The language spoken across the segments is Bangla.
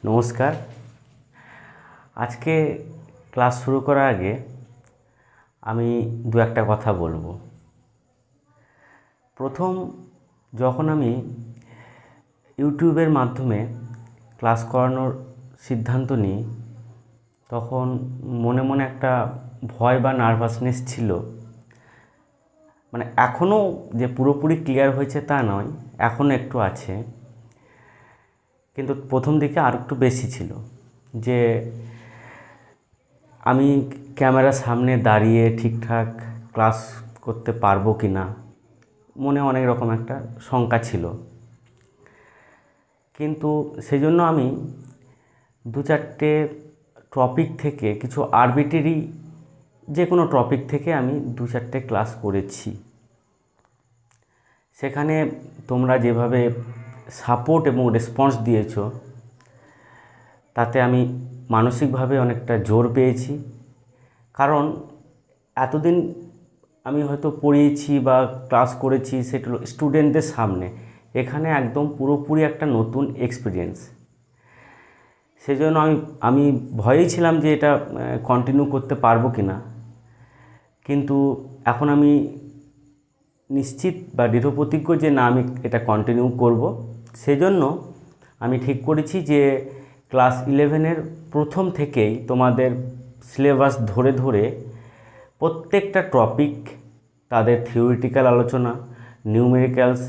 নমস্কার। আজকে ক্লাস শুরু করার আগে আমি দু একটা কথা বলবো। প্রথম যখন আমি ইউটিউবের মাধ্যমে ক্লাস করানোর সিদ্ধান্ত নিই, তখন মনে মনে একটা ভয় বা নার্ভাসনেস ছিল। মানে এখনও যে পুরোপুরি ক্লিয়ার হয়েছে তা নয়, এখনও একটু আছে, কিন্তু প্রথম দিকে আর একটু বেশি ছিল যে আমি ক্যামেরার সামনে দাঁড়িয়ে ঠিকঠাক ক্লাস করতে পারবো কি না, মনে অনেক রকম একটা শঙ্কা ছিল। কিন্তু সেই জন্য আমি দু চারটে টপিক থেকে, কিছু আরবিটারি যে কোনো টপিক থেকে আমি দু চারটে ক্লাস করেছি। সেখানে তোমরা যেভাবে সাপোর্ট এবং রেসপন্স দিয়েছো, তাতে আমি মানসিকভাবে অনেকটা জোর পেয়েছি। কারণ এতদিন আমি হয়তো পড়িয়েছি বা ক্লাস করেছি সেটা স্টুডেন্টদের সামনে, এখানে একদম পুরোপুরি একটা নতুন এক্সপিরিয়েন্স। সেই জন্য আমি ভয়েই ছিলাম যে এটা কন্টিনিউ করতে পারবো কি না, কিন্তু এখন আমি নিশ্চিত বা দৃঢ়প্রতিজ্ঞ যে না, আমি এটা কন্টিনিউ করব। সেজন্য আমি ঠিক করেছি যে ক্লাস 11-এর প্রথম থেকেই তোমাদের সিলেবাস ধরে ধরে প্রত্যেকটা টপিক, তাদের থিওরিটিক্যাল আলোচনা, নিউমেরিক্যালস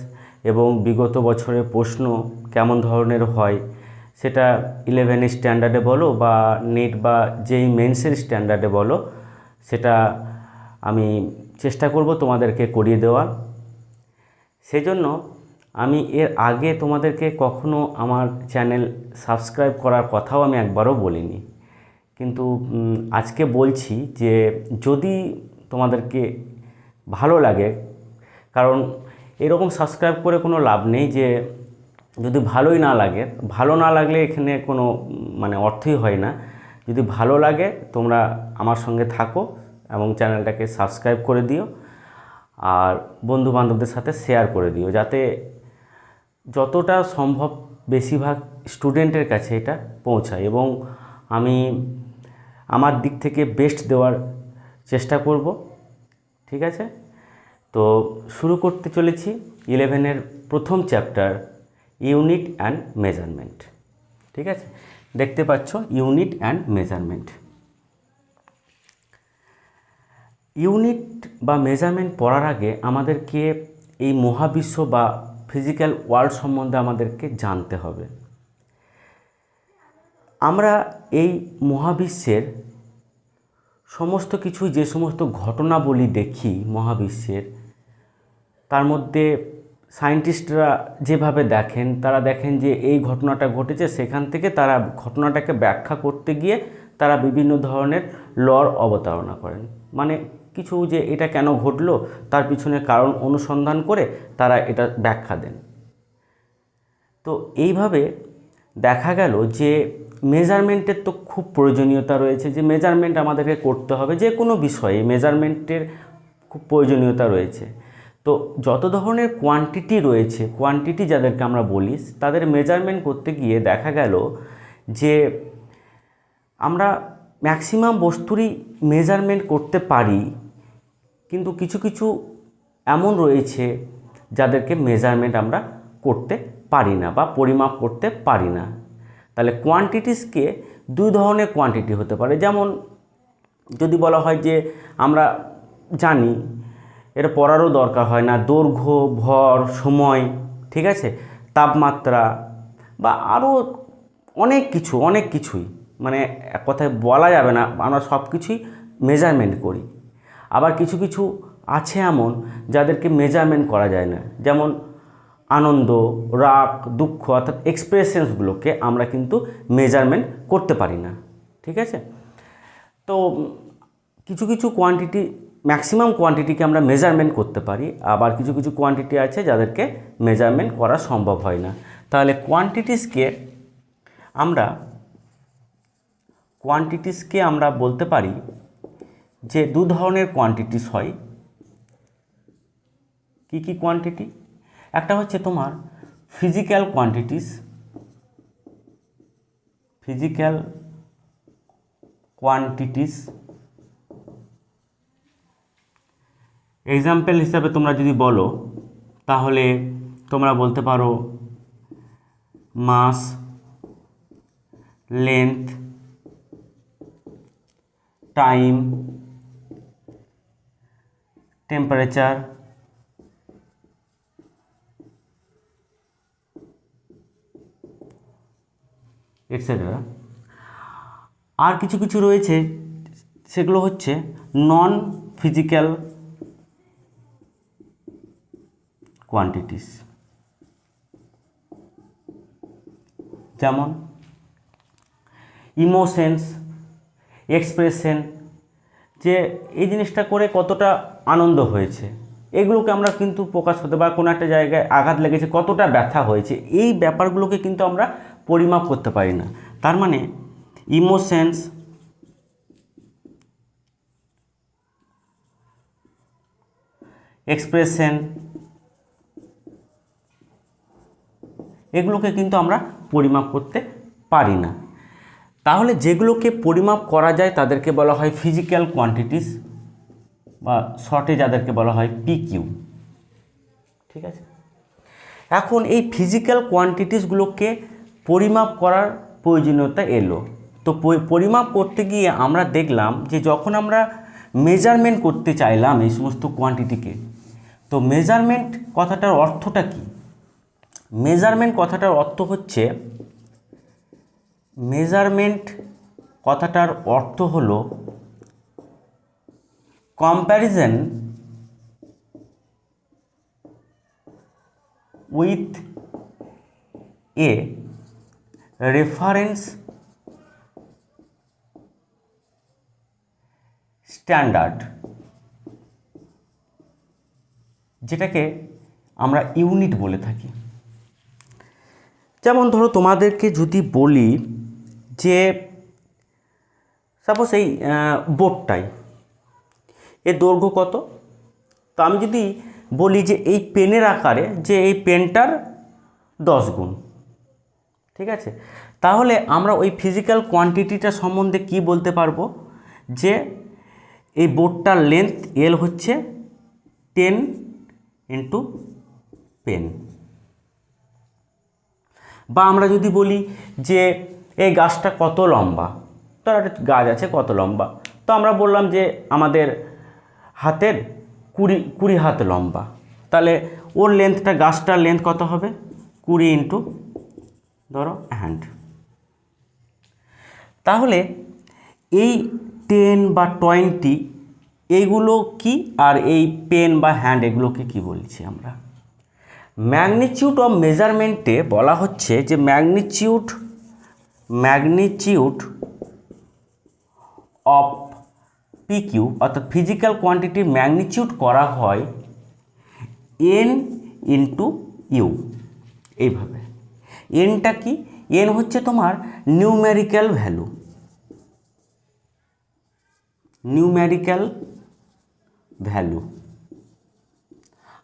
এবং বিগত বছরের প্রশ্ন কেমন ধরনের হয়, সেটা 11 স্ট্যান্ডার্ডে বলো বা নেট বা যেই মেন্সের স্ট্যান্ডার্ডে বলো, সেটা আমি চেষ্টা করব তোমাদেরকে করিয়ে দেওয়ার। সেজন্য আমি এর আগে তোমাদেরকে কখনো আমার চ্যানেল সাবস্ক্রাইব করার কথাও আমি একবারও বলিনি, কিন্তু আজকে বলছি যে যদি তোমাদেরকে ভালো লাগে, কারণ এরকম সাবস্ক্রাইব করে কোনো লাভ নেই যে যদি ভালোই না লাগে, ভালো না লাগলে এখানে কোনো মানে অর্থই হয় না। যদি ভালো লাগে তোমরা আমার সঙ্গে থাকো এবং চ্যানেলটাকে সাবস্ক্রাইব করে দিও, আর বন্ধু বান্ধবদের সাথে শেয়ার করে দিও, যাতে যতটা সম্ভব বেশিরভাগ স্টুডেন্টের কাছে এটা পৌঁছায় এবং আমি আমার দিক থেকে বেস্ট দেওয়ার চেষ্টা করব। ঠিক আছে, তো শুরু করতে চলেছি 11-এর প্রথম চ্যাপ্টার, ইউনিট অ্যান্ড মেজারমেন্ট। ঠিক আছে, দেখতে পাচ্ছ ইউনিট অ্যান্ড মেজারমেন্ট। ইউনিট বা মেজারমেন্ট পড়ার আগে আমাদেরকে এই মহাবিশ্ব বা ফিজিক্যাল ওয়ার্ল্ড সম্বন্ধে আমাদেরকে জানতে হবে। আমরা এই মহাবিশ্বের সমস্ত কিছু, যে সমস্ত ঘটনাবলী দেখি মহাবিশ্বের, তার মধ্যে সায়েন্টিস্টরা যেভাবে দেখেন, তারা দেখেন যে এই ঘটনাটা ঘটেছে, সেখান থেকে তারা ঘটনাটাকে ব্যাখ্যা করতে গিয়ে তারা বিভিন্ন ধরনের লর অবতারণা করেন। মানে কিছু যে এটা কেন ঘটলো তার পিছনে কারণ অনুসন্ধান করে তারা এটা ব্যাখ্যা দেন। তো এইভাবে দেখা গেল যে মেজারমেন্টের তো খুব প্রয়োজনীয়তা রয়েছে, যে মেজারমেন্ট আমাদেরকে করতে হবে, যে কোনো বিষয়ে মেজারমেন্টের খুব প্রয়োজনীয়তা রয়েছে। তো যত ধরনের কোয়ান্টিটি রয়েছে, কোয়ান্টিটি যাদেরকে আমরা বলি, তাদের মেজারমেন্ট করতে গিয়ে দেখা গেল যে আমরা ম্যাক্সিমাম বস্তুরই মেজারমেন্ট করতে পারি, কিন্তু কিছু কিছু এমন রয়েছে যাদেরকে মেজারমেন্ট আমরা করতে পারি না বা পরিমাপ করতে পারি না। তাহলে কোয়ান্টিটিসকে দুই ধরনের কোয়ান্টিটি হতে পারে। যেমন যদি বলা হয় যে আমরা জানি, এটা পড়ারও দরকার হয় না, দৈর্ঘ্য, ভর, সময়, ঠিক আছে, তাপমাত্রা বা আরও অনেক কিছুই, মানে এক কথায় বলা যাবে না, আমরা সব কিছুই মেজারমেন্ট করি। আবার কিছু কিছু আছে এমন যাদেরকে মেজারমেন্ট করা যায় না, যেমন আনন্দ, রাগ, দুঃখ, অর্থাৎ এক্সপ্রেশনসগুলোকে আমরা কিন্তু মেজারমেন্ট করতে পারি না। ঠিক আছে, তো কিছু কিছু কোয়ান্টিটি, ম্যাক্সিমাম কোয়ান্টিটিকে আমরা মেজারমেন্ট করতে পারি, আবার কিছু কিছু কোয়ান্টিটি আছে যাদেরকে মেজারমেন্ট করা সম্ভব হয় না। তাহলে কোয়ান্টিটিসকে আমরা বলতে পারি যে দু ধরনের কোয়ান্টিটিস হয়। কি কি কোয়ান্টিটি? একটা হচ্ছে তোমার physical quantities, physical quantities. Example হিসাবে তোমরা যদি বলো তাহলে তোমরা বলতে পারো মাস, লেন্থ, টাইম, টেম্পারেচার, এটসেট্রা। আর কিছু কিছু রয়েছে, সেগুলো হচ্ছে নন ফিজিক্যাল কোয়ান্টিটিস। যেমন ইমোশনস, এক্সপ্রেশন, যে এই জিনিসটা করে কতটা আনন্দ হয়েছে, এগুলোকে আমরা কিন্তু প্রকাশ করতে, বা কোনো একটা জায়গায় আঘাত লেগেছে কতটা ব্যথা হয়েছে, এই ব্যাপারগুলোকে কিন্তু আমরা পরিমাপ করতে পারি না। তার মানে ইমোশনস, এক্সপ্রেশন, এগুলোকে কিন্তু আমরা পরিমাপ করতে পারি না। তাহলে যেগুলোকে পরিমাপ করা যায় তাদেরকে বলা হয় ফিজিক্যাল কোয়ান্টিটিস, বা শর্টে যাদেরকে বলা হয় পিকিউ। ঠিক আছে, এখন এই ফিজিক্যাল কোয়ান্টিটিসগুলোকে পরিমাপ করার প্রয়োজনীয়তা এলো। তো পরিমাপ করতে গিয়ে আমরা দেখলাম যে যখন আমরা মেজারমেন্ট করতে চাইলাম এই সমস্ত কোয়ান্টিটিকে, তো মেজারমেন্ট কথাটার অর্থটা কি? মেজারমেন্ট কথাটার অর্থ হচ্ছে, মেজারমেন্ট কথাটার অর্থ হলো comparison with a reference standard, যেটাকে আমরা ইউনিট বলে থাকি। যেমন ধরো তোমাদেরকে যদি বলি যে সাপোজ এই বোর্ডটাই, এর দৈর্ঘ্য কত, তো আমি যদি বলি যে এই পেনের আকারে, যে এই পেনটার 10 গুণ, ঠিক আছে, তাহলে আমরা ওই ফিজিক্যাল কোয়ান্টিটিটা সম্বন্ধে কি বলতে পারবো, যে এই বোর্ডটার লেন্থ এল হচ্ছে 10 ইন্টু পেন। বা আমরা যদি বলি যে এই গাছটা কত লম্বা, তো একটা গাছ আছে কত লম্বা, তো আমরা বললাম যে আমাদের হাতের 20 হাত লম্বা, তাহলে ওর লেন্থটা, গাছটার লেন্থ কত হবে, 20 ইন্টু ধরো হ্যান্ড। তাহলে এই 10 বা 20 এইগুলো কি, আর এই পেন বা হ্যান্ড এগুলোকে কি বলছি আমরা? ম্যাগনিটিউড অফ মেজারমেন্টে বলা হচ্ছে যে ম্যাগনিটিউড অফ পিকিউ, অর্থাৎ ফিজিক্যাল কোয়ান্টিটির ম্যাগনিটিউড করা হয় এন ইন্টু ইউ। এইভাবে এনটা কি, এন হচ্ছে তোমার নিউমেরিক্যাল ভ্যালু,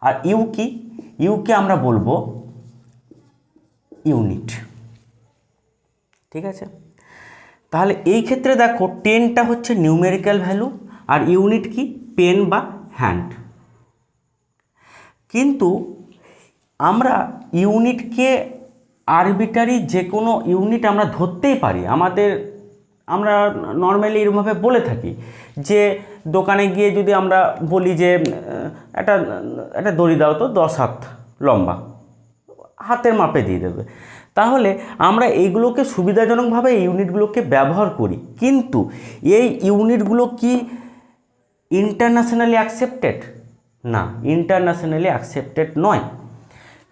আর ইউ কি, ইউকে আমরা বলবো ইউনিট। ঠিক আছে, তাহলে এই ক্ষেত্রে দেখো 10টা হচ্ছে নিউমেরিক্যাল ভ্যালু, আর ইউনিট কি, পেন বা হ্যান্ড। কিন্তু আমরা ইউনিটকে আরবিটারি যে কোনো ইউনিট আমরা ধরতেই পারি। আমরা নর্মালি এরকমভাবে বলে থাকি যে দোকানে গিয়ে যদি আমরা বলি যে একটা দড়ি দাও তো 10 হাত লম্বা, হাতের মাপে দিয়ে দেবে। তাহলে আমরা এইগুলোকে সুবিধাজনকভাবে এই ইউনিটগুলোকে ব্যবহার করি, কিন্তু এই ইউনিটগুলো কি ইন্টারন্যাশনালি অ্যাকসেপ্টেড? না, ইন্টারন্যাশনালি অ্যাকসেপ্টেড নয়।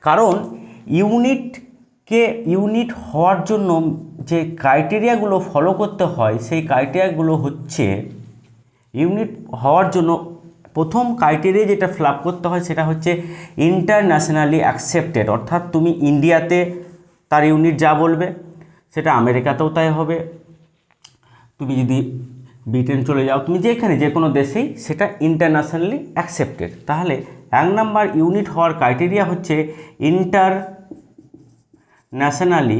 কারণ ইউনিট হওয়ার জন্য যে ক্রাইটেরিয়াগুলো ফলো করতে হয়, সেই ক্রাইটেরিয়াগুলো হচ্ছে, ইউনিট হওয়ার জন্য প্রথম ক্রাইটেরিয়া যেটা ফিল আপ করতে হয় সেটা হচ্ছে ইন্টারন্যাশনালি অ্যাকসেপ্টেড। অর্থাৎ তুমি ইন্ডিয়াতে তার ইউনিট যা বলবে সেটা আমেরিকাতেও তাই হবে, তুমি যদি ব্রিটেন চলে যাও, তুমি যেখানে যে কোনো দেশেই সেটা ইন্টারন্যাশনালি অ্যাকসেপ্টেড। তাহলে 1 নাম্বার ইউনিট হওয়ার ক্রাইটেরিয়া হচ্ছে ইন্টারন্যাশনালি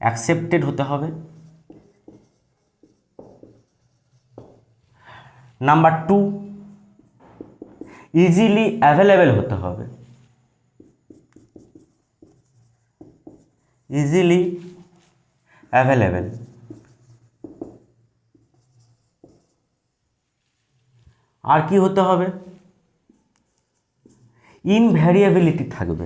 অ্যাকসেপ্টেড হতে হবে। নাম্বার 2, ইজিলি অ্যাভেলেবেল হতে হবে। Easily available. আর কি হতে হবে? ইনভ্যারিয়েবিলিটি থাকবে।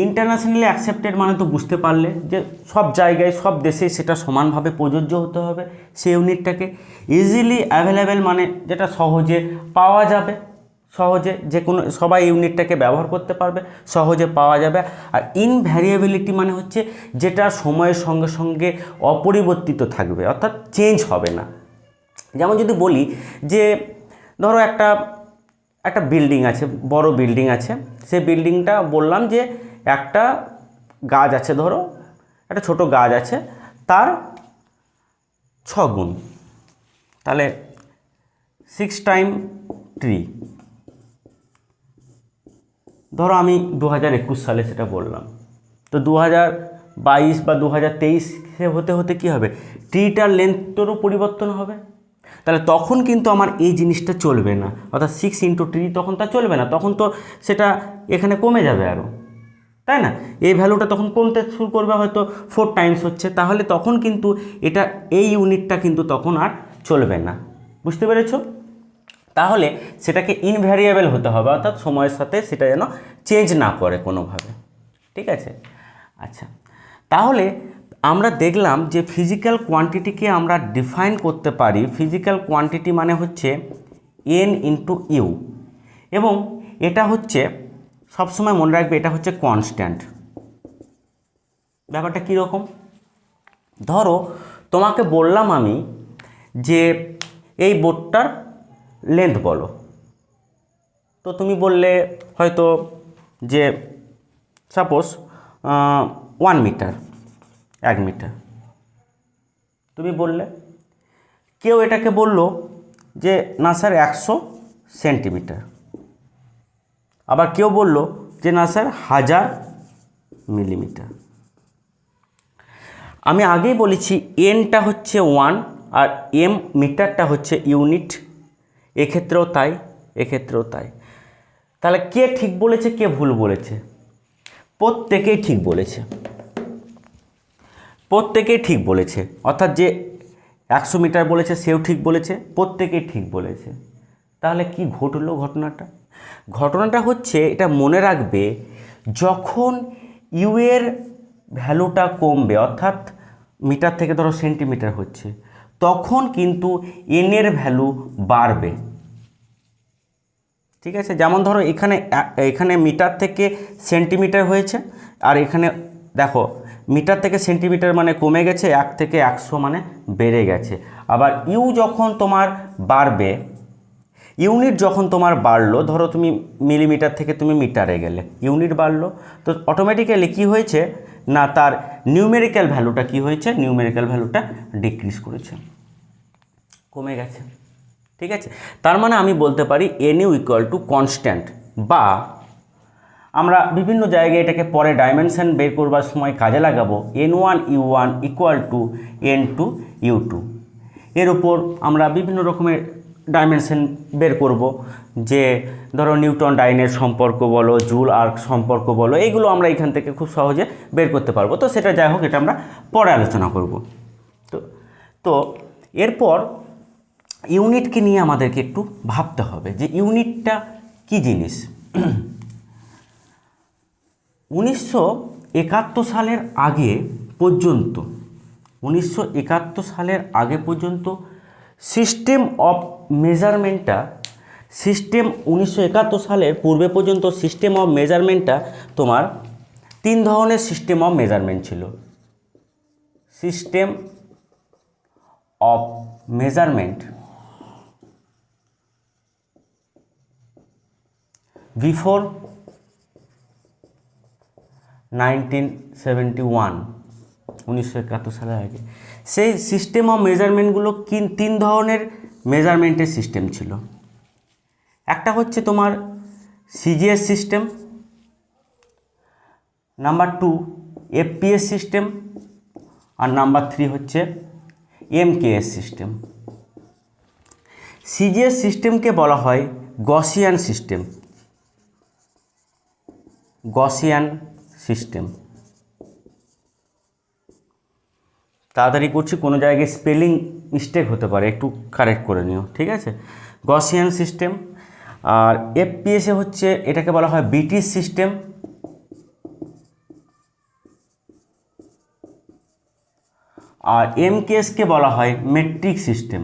ইন্টারন্যাশনালি অ্যাকসেপ্টেড মানে তো বুঝতে পারলে যে সব জায়গায় সব দেশে সেটা সমানভাবে প্রযোজ্য হতে হবে সেই ইউনিটটাকে। ইজিলি অ্যাভেলেবেল মানে যেটা সহজে পাওয়া যাবে, সহজে যে কোনো সবাই ইউনিটটাকে ব্যবহার করতে পারবে, সহজে পাওয়া যাবে। আর ইনভ্যারিয়েবিলিটি মানে হচ্ছে যেটা সময়ের সঙ্গে সঙ্গে অপরিবর্তিত থাকবে, অর্থাৎ চেঞ্জ হবে না। যেমন যদি বলি যে ধরো একটা বিল্ডিং আছে, বড় বিল্ডিং আছে, সেই বিল্ডিংটা বললাম যে একটা গাছ আছে, ধরো একটা ছোট গাছ আছে, তার 6 গুণ, তাহলে 6 টাইম ট্রি। ধরো আমি 2021 সালে সেটা বললাম, তো 2022 বা 2023 হতে হতে কী হবে, ট্রিটার লেন্থেরও পরিবর্তন হবে। তাহলে তখন কিন্তু আমার এই জিনিসটা চলবে না, অর্থাৎ 6 ইন্টু ট্রি তখন তা চলবে না, তখন তো সেটা এখানে কমে যাবে আরও, তাই না? এই ভ্যালুটা তখন কমতে শুরু করবে, হয়তো 4 টাইমস হচ্ছে, তাহলে তখন কিন্তু এটা এই ইউনিটটা কিন্তু তখন আর চলবে না। বুঝতে পেরেছো? তাহলে সেটাকে ইনভ্যারিয়েবল হতে হবে, অর্থাৎ সময়ের সাথে সেটা যেন চেঞ্জ না করে কোনোভাবে। ঠিক আছে? আচ্ছা, তাহলে আমরা দেখলাম যে ফিজিক্যাল কোয়ান্টিটিকে আমরা ডিফাইন করতে পারি। ফিজিক্যাল কোয়ান্টিটি মানে হচ্ছে এন ইন্টু ইউ, এবং এটা হচ্ছে সবসময় মনে রাখবে এটা হচ্ছে কনস্ট্যান্ট। ব্যাপারটা কীরকম? ধরো তোমাকে বললাম আমি যে এই বোর্ডটার লেন্থ বলো, তো তুমি বললে হয়তো যে সাপোজ 1 মিটার, 1 মিটার তুমি বললে। কেউ এটাকে বলল যে না স্যার 100 সেন্টিমিটার, আবার কেউ বলল যে না স্যার 1000 মিলিমিটার। আমি আগেই বলেছি এনটা হচ্ছে 1 আর এম মিটারটা হচ্ছে ইউনিট, এক্ষেত্রেও তাই, এক্ষেত্রেও তাই। তাহলে কে ঠিক বলেছে কে ভুল বলেছে? প্রত্যেকেই ঠিক বলেছে, প্রত্যেকেই ঠিক বলেছে। অর্থাৎ যে 100 মিটার বলেছে সেও ঠিক বলেছে, প্রত্যেকেই ঠিক বলেছে। তাহলে কি ঘটলো ঘটনাটা? ঘটনাটা হচ্ছে, এটা মনে রাখবে, যখন ইউ এর ভ্যালুটা কমবে, অর্থাৎ মিটার থেকে ধরো সেন্টিমিটার হচ্ছে, তখন কিন্তু এন এর ভ্যালু বাড়বে। ঠিক আছে? যেমন ধরো এখানে মিটার থেকে সেন্টিমিটার হয়েছে, আর এখানে দেখো মিটার থেকে সেন্টিমিটার মানে কমে গেছে, 1 থেকে 100 মানে বেড়ে গেছে। আবার ইউ যখন তোমার বাড়বে, ইউনিট যখন তোমার বাড়লো, ধরো তুমি মিলিমিটার থেকে তুমি মিটারে গেলে, ইউনিট বাড়লো, তো অটোমেটিক্যালি কী হয়েছে না, তার নিউমেরিক্যাল ভ্যালুটা কী হয়েছে, নিউমেরিক্যাল ভ্যালুটা ডিক্রিজ করেছে, কমে গেছে। ঠিক আছে? তার মানে আমি বলতে পারি N U equal to constant, বা আমরা বিভিন্ন জায়গায় এটাকে পরে ডাইমেনশন বের করবার সময় কাজে লাগাবো, n1 u1 equal to n2 u2। এর উপর আমরা বিভিন্ন রকমের ডাইমেনশন বের করব, যে ধরো নিউটন ডাইনের সম্পর্ক বলো, জুল আর্ক সম্পর্ক বলো, এইগুলো আমরা এখান থেকে খুব সহজে বের করতে পারবো। তো সেটা যাই হোক, এটা আমরা পরে আলোচনা করব। তো এরপর ইউনিটকে নিয়ে আমাদেরকে একটু ভাবতে হবে যে ইউনিটটা কী জিনিস। 1971 সালের আগে পর্যন্ত, 1971 সালের আগে পর্যন্ত সিস্টেম অফ মেজারমেন্টটা, 1971 সালের পূর্বে পর্যন্ত সিস্টেম অফ মেজারমেন্টটা তোমার 3 ধরনের সিস্টেম অফ মেজারমেন্ট ছিল। সিস্টেম অফ মেজারমেন্ট বিফোর 1971, 1971 সালের আগে সেই সিস্টেম অফ মেজারমেন্টগুলো 3 ধরনের মেজারমেন্টের সিস্টেম ছিল। একটা হচ্ছে তোমার CGS system, number 2 FPS system, আর নাম্বার 3 হচ্ছে এমকেএস সিস্টেম। সিজিএস সিস্টেমকে বলা হয় গসিয়ান সিস্টেম, গসিয়ান সিস্টেম। তাড়াতাড়ি করছি, কোনো জায়গায় স্পেলিং মিস্টেক হতে পারে, একটু কারেক্ট করে নিও, ঠিক আছে। Gaussian system. আর এফপিএসে হচ্ছে, এটাকে বলা হয় ব্রিটিশ সিস্টেম। আর এমকেএসকে বলা হয় মেট্রিক সিস্টেম।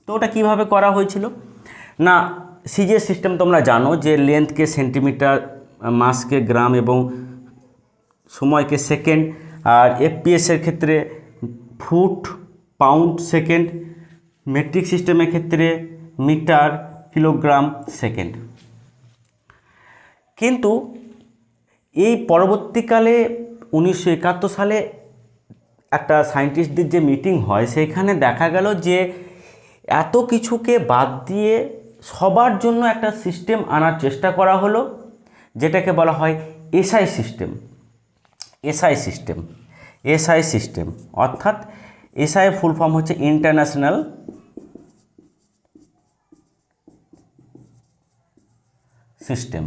তো ওটা কীভাবে করা হয়েছিল না, সিজিএস সিস্টেম তোমরা জানো যে লেন্থকে সেন্টিমিটার, মাসকে গ্রাম এবং সময়কে সেকেন্ড। আর এফপিএসের ক্ষেত্রে ফুট, পাউন্ড, সেকেন্ড। মেট্রিক সিস্টেমের ক্ষেত্রে মিটার, কিলোগ্রাম, সেকেন্ড। কিন্তু এই পরবর্তীকালে 1971 সালে একটা সায়েন্টিস্টদের যে মিটিং হয়, সেখানে দেখা গেল যে এত কিছুকে বাদ দিয়ে সবার জন্য একটা সিস্টেম আনার চেষ্টা করা হলো, যেটাকে বলা হয় SI system. SI system, SI system অর্থাৎ এসআই ফুল ফর্ম হচ্ছে ইন্টারন্যাশনাল সিস্টেম।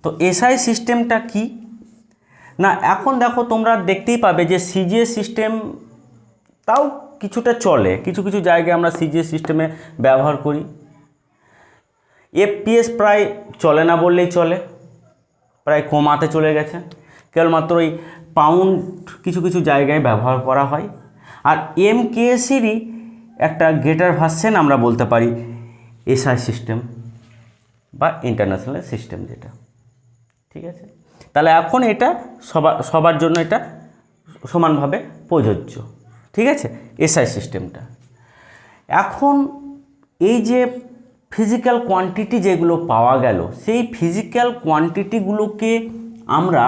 তো এসআই সিস্টেমটা কি না, এখন দেখো তোমরা দেখতেই পাবে যে সিজিএস সিস্টেম তাও কিছুটা চলে, কিছু কিছু জায়গায় আমরা সিজিএস সিস্টেমে ব্যবহার করি। এফপিএস প্রায় চলে না বললেই চলে, প্রায় কমাতে চলে গেছে। কেবলমাত্র ওই পাউন্ড কিছু কিছু জায়গায় ব্যবহার করা হয়। আর এমকেএসেরই একটা গ্রেটার ভার্সন আমরা বলতে পারি এসআই সিস্টেম বা ইন্টারন্যাশনাল সিস্টেম যেটা, ঠিক আছে। তাহলে এখন এটা সবার জন্য এটা সমানভাবে প্রযোজ্য, ঠিক আছে, এসআই সিস্টেমটা। এখন এই যে ফিজিক্যাল কোয়ান্টিটি যেগুলো পাওয়া গেল, সেই ফিজিক্যাল কোয়ান্টিটিগুলোকে আমরা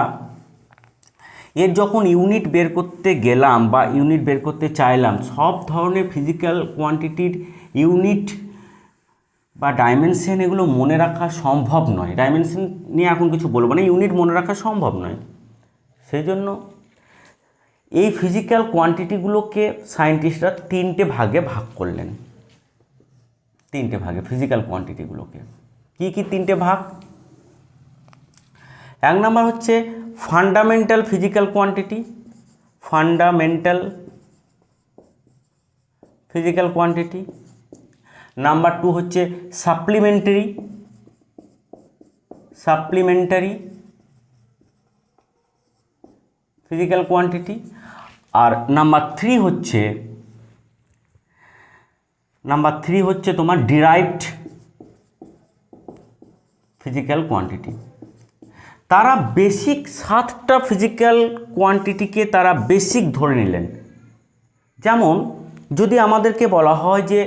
এর যখন ইউনিট বের করতে গেলাম বা ইউনিট বের করতে চাইলাম, সব ধরনের ফিজিক্যাল কোয়ান্টিটির ইউনিট বা ডাইমেনশন এগুলো মনে রাখা সম্ভব নয়। ডাইমেনশন নিয়ে এখন কিছু বলবো না, ইউনিট মনে রাখা সম্ভব নয়। সেই জন্য এই ফিজিক্যাল কোয়ান্টিটিগুলোকে সায়েন্টিস্টরা 3টে ভাগে ভাগ করলেন। 3টে ভাগে ফিজিক্যাল কোয়ান্টিটিগুলোকে। কি কি 3টে ভাগ? 1 নম্বর হচ্ছে fundamental physical quantity, fundamental physical quantity. Number 2 হচ্ছে সাপ্লিমেন্টারি, সাপ্লিমেন্টারি ফিজিক্যাল কোয়ান্টিটি। আর নাম্বার 3 হচ্ছে তোমার ডিরাইভড ফিজিক্যাল কোয়ান্টিটি। তারা বেসিক 7টা ফিজিক্যাল কোয়ান্টিটিকে তারা বেসিক ধরে নিলেন। যেমন যদি আমাদেরকে বলা হয় যে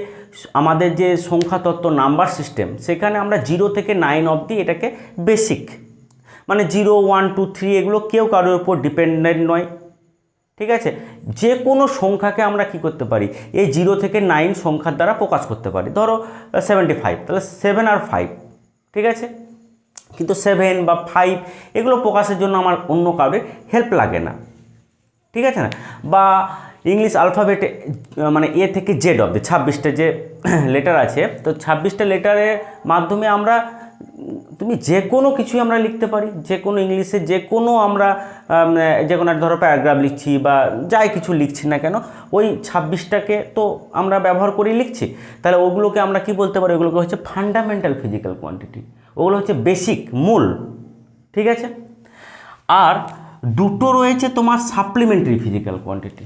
আমাদের যে সংখ্যাতত্ত্ব নাম্বার সিস্টেম, সেখানে আমরা 0 থেকে 9 অবধি এটাকে বেসিক, মানে 0, 1, 2, 3 এগুলো কেউ কারোর উপর ডিপেন্ডেন্ট নয়, ঠিক আছে। যে কোনো সংখ্যাকে আমরা কি করতে পারি, এই 0 থেকে 9 সংখ্যার দ্বারা প্রকাশ করতে পারি। ধরো 75, তাহলে 7 আর 5, ঠিক আছে। কিন্তু 7 বা 5 এগুলো প্রকাশের জন্য আমার অন্য কারোর হেল্প লাগে না, ঠিক আছে না। বা ইংলিশ আলফাবেটে মানে এ থেকে জেড অবধি 26টা যে লেটার আছে, তো 26টা লেটারের মাধ্যমে আমরা তুমি যে কোনো কিছুই আমরা লিখতে পারি, যে কোনো ইংলিশে যে কোনো আমরা যে কোনো ধরো প্যারাগ্রাফ লিখছি বা যাই কিছু লিখছি না কেন, ওই 26টাকে তো আমরা ব্যবহার করে লিখছি। তাহলে ওগুলোকে আমরা কি বলতে পারি, ওগুলোকে হচ্ছে ফান্ডামেন্টাল ফিজিক্যাল কোয়ান্টিটি, ওগুলো হচ্ছে বেসিক, মূল, ঠিক আছে। আর দুটো রয়েছে তোমার সাপ্লিমেন্টারি ফিজিক্যাল কোয়ান্টিটি,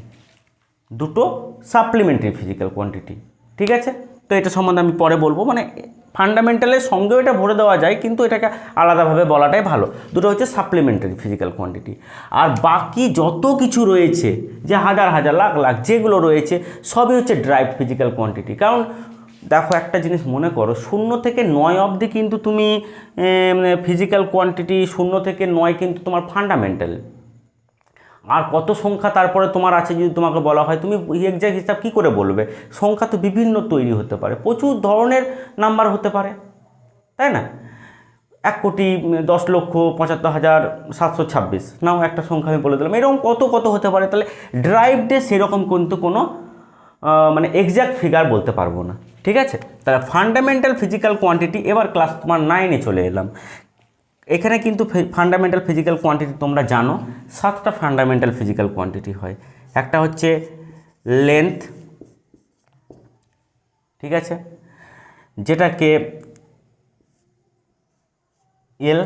দুটো সাপ্লিমেন্টারি ফিজিক্যাল কোয়ান্টিটি, ঠিক আছে। তো এটা সম্বন্ধে আমি পরে বলবো, মানে ফান্ডামেন্টালের সঙ্গেও এটা ভরে দেওয়া যায়, কিন্তু এটাকে আলাদাভাবে বলাটাই ভালো। দুটো হচ্ছে সাপ্লিমেন্টারি ফিজিক্যাল কোয়ান্টিটি। আর বাকি যত কিছু রয়েছে, যে হাজার হাজার লাখ লাখ যেগুলো রয়েছে, সবই হচ্ছে ড্রাইভড ফিজিক্যাল কোয়ান্টিটি। কারণ দেখো একটা জিনিস মনে করো, 0 থেকে 9 অবধি কিন্তু তুমি ফিজিক্যাল কোয়ান্টিটি, 0 থেকে 9 কিন্তু তোমার ফান্ডামেন্টাল। আর কত সংখ্যা তারপরে তোমার আছে যদি তোমাকে বলা হয়, তুমি এক্সাক্ট হিসাব কী করে বলবে? সংখ্যা তো বিভিন্ন তৈরি হতে পারে, প্রচুর ধরনের নাম্বার হতে পারে, তাই না? 1,10,75,726 নাও একটা সংখ্যা আমি বলে দিলাম, এরকম কত কত হতে পারে। তাহলে ড্রাইভডে সেরকম কিন্তু কোনো মানে এক্স্যাক্ট ফিগার বলতে পারবো না, ঠিক আছে? তাহলে ফান্ডামেন্টাল ফিজিক্যাল কোয়ান্টিটি, এবার ক্লাস তোমার 9-এ চলে এলাম। এখানে কিন্তু ফান্ডামেন্টাল ফিজিক্যাল কোয়ান্টিটি তোমরা জানো 7টা ফান্ডামেন্টাল ফিজিক্যাল কোয়ান্টিটি হয়। একটা হচ্ছে লেন্থ, ঠিক আছে, যেটাকে এল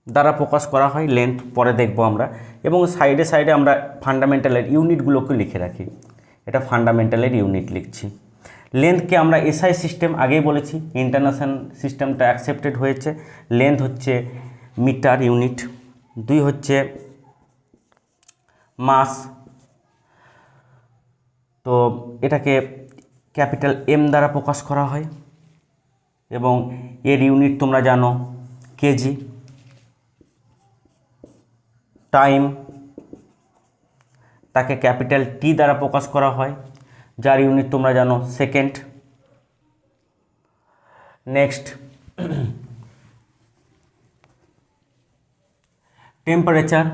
দ্বারা প্রকাশ করা হয়, লেন্থ পরে দেখব আমরা। এবং সাইডে সাইডে আমরা ফান্ডামেন্টালের ইউনিটগুলোকে লিখে রাখি, এটা ফান্ডামেন্টালের ইউনিট লিখছি। লেন্থকে আমরা এসআই সিস্টেম আগেই বলেছি, ইন্টারন্যাশনাল সিস্টেমটা অ্যাকসেপ্টেড হয়েছে। লেন্থ হচ্ছে মিটার ইউনিট। 2 হচ্ছে মাস, তো এটাকে ক্যাপিটাল এম দ্বারা প্রকাশ করা হয় এবং এর ইউনিট তোমরা জানো কেজি। টাইম, তাকে ক্যাপিটাল টি দ্বারা প্রকাশ করা হয়, যার ইউনিট তোমরা জানো second. Next temperature,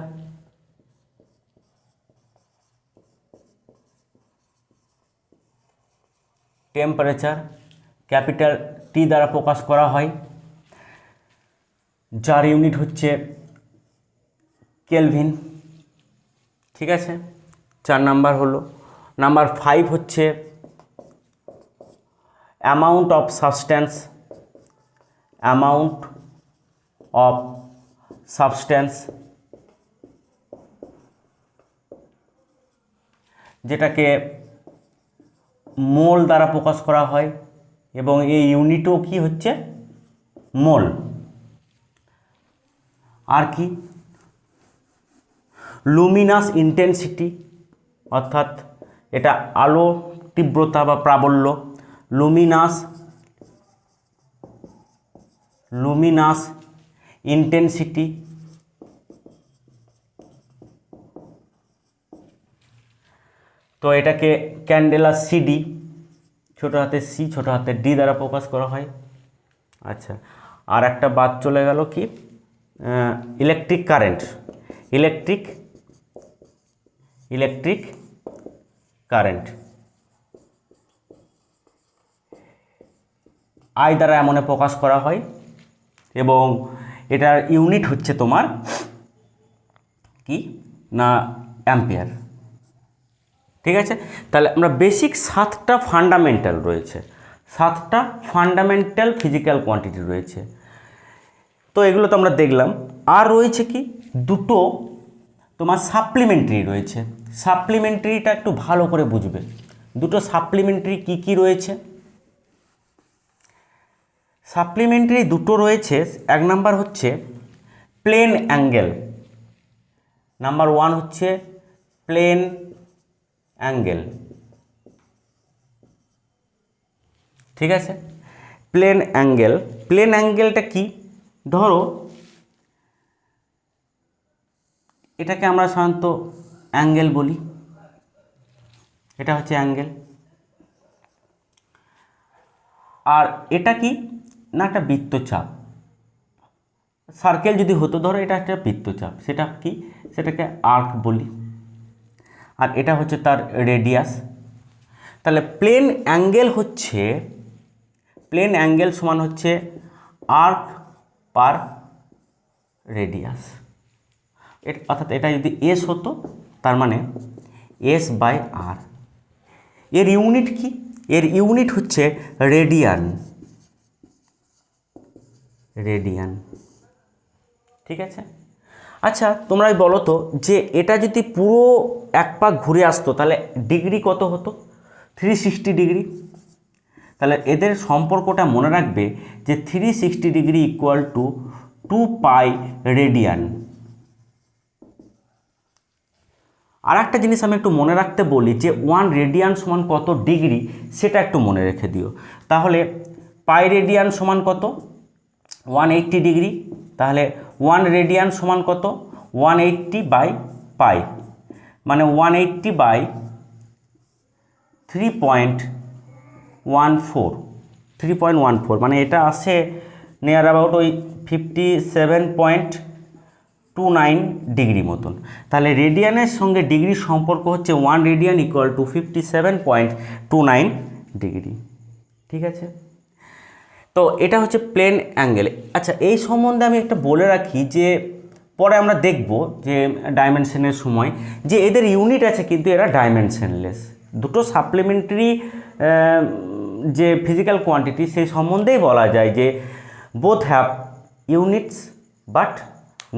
temperature capital T দ্বারা প্রকাশ করা হয়, যার ইউনিট হচ্ছে কেলভিন, ঠিক আছে? 4 নাম্বার হলো। নাম্বার 5 হচ্ছে amount of substance, amount of substance, যেটাকে মোল দ্বারা প্রকাশ করা হয় এবং এই ইউনিটও কি হচ্ছে মোল। আর কি লুমিনাস ইন্টেন্সিটি, অর্থাৎ এটা আলো তীব্রতা বা প্রাবল্য। লুমিনাস ইন্টেন্সিটি, তো এটাকে ক্যান্ডেলা সিডি, ছোটো হাতে সি ছোটো হাতে ডি দ্বারা প্রকাশ করা হয়। আচ্ছা, আর একটা বাদ চলে গেল কি, electric current, electric current I দ্বারা এমনে প্রকাশ করা হয় এবং এটার ইউনিট হচ্ছে তোমার কি না অ্যাম্পিয়ার, ঠিক আছে? তাহলে আমরা বেসিক 7টা ফান্ডামেন্টাল রয়েছে, 7টা ফান্ডামেন্টাল ফিজিক্যাল কোয়ান্টিটি রয়েছে। তো এগুলো তো আমরা দেখলাম। আর রয়েছে কি দুটো তোমার সাপ্লিমেন্টারি রয়েছে। সাপ্লিমেন্টারিটা একটু ভালো করে বুঝবে। দুটো সাপ্লিমেন্টারি কি কি রয়েছে? সাপ্লিমেন্টারি দুটো রয়েছে। 1 নাম্বার হচ্ছে প্লেন অ্যাঙ্গেল, নাম্বার 1 হচ্ছে প্লেন অ্যাঙ্গেল, ঠিক আছে? প্লেন অ্যাঙ্গেল, প্লেন অ্যাঙ্গেলটা কি? ধরো এটাকে আমরা সাধারণত অ্যাঙ্গেল বলি, এটা হচ্ছে অ্যাঙ্গেল। আর এটা কি না একটা বৃত্তচাপ, সার্কেল যদি হতো, ধরো এটা একটা বৃত্তচাপ, সেটা কি, সেটাকে আর্ক বলি। আর এটা হচ্ছে তার রেডিয়াস। তাহলে প্লেন অ্যাঙ্গেল সমান হচ্ছে আর্ক পার রেডিয়াস। অর্থাৎ এটা যদি এস হতো, তার মানে এস বাই আর। এর ইউনিট কি? এর ইউনিট হচ্ছে রেডিয়ান, ঠিক আছে? আচ্ছা, তোমরাই বলো তো যে এটা যদি পুরো এক পাক ঘুরে আসতো তাহলে ডিগ্রি কত হতো? 360 ডিগ্রি। তাহলে এদের সম্পর্কটা মনে রাখবে যে 360 degree equal to 2 pi radian. আর একটা জিনিস আমি একটু মনে রাখতে বলি যে 1 রেডিয়ান সমান কত ডিগ্রি, সেটা একটু মনে রেখে দিও। তাহলে পাই রেডিয়ান সমান কত? 180 ডিগ্রি। তাহলে 1 রেডিয়ান সমান কত? 180/পাই, মানে 180/3.14 মানে এটা আসে নিয়ার অ্যাবাউট ওই 57.29 ডিগ্রি মতন। তাহলে রেডিয়ানের সঙ্গে ডিগ্রির সম্পর্ক হচ্ছে 1 রেডিয়ান ইকুয়াল টু 57.29 ডিগ্রি। ঠিক আছে, তো এটা হচ্ছে প্লেন অ্যাঙ্গেল। আচ্ছা, এই সম্বন্ধে আমি একটা বলে রাখি যে পরে আমরা দেখব যে ডাইমেনশনের সময় যে এদের ইউনিট আছে কিন্তু এরা ডাইমেনশনলেস। দুটো সাপ্লিমেন্টারি যে ফিজিক্যাল কোয়ান্টিটি সেই সম্বন্ধেই বলা যায় যে both have units but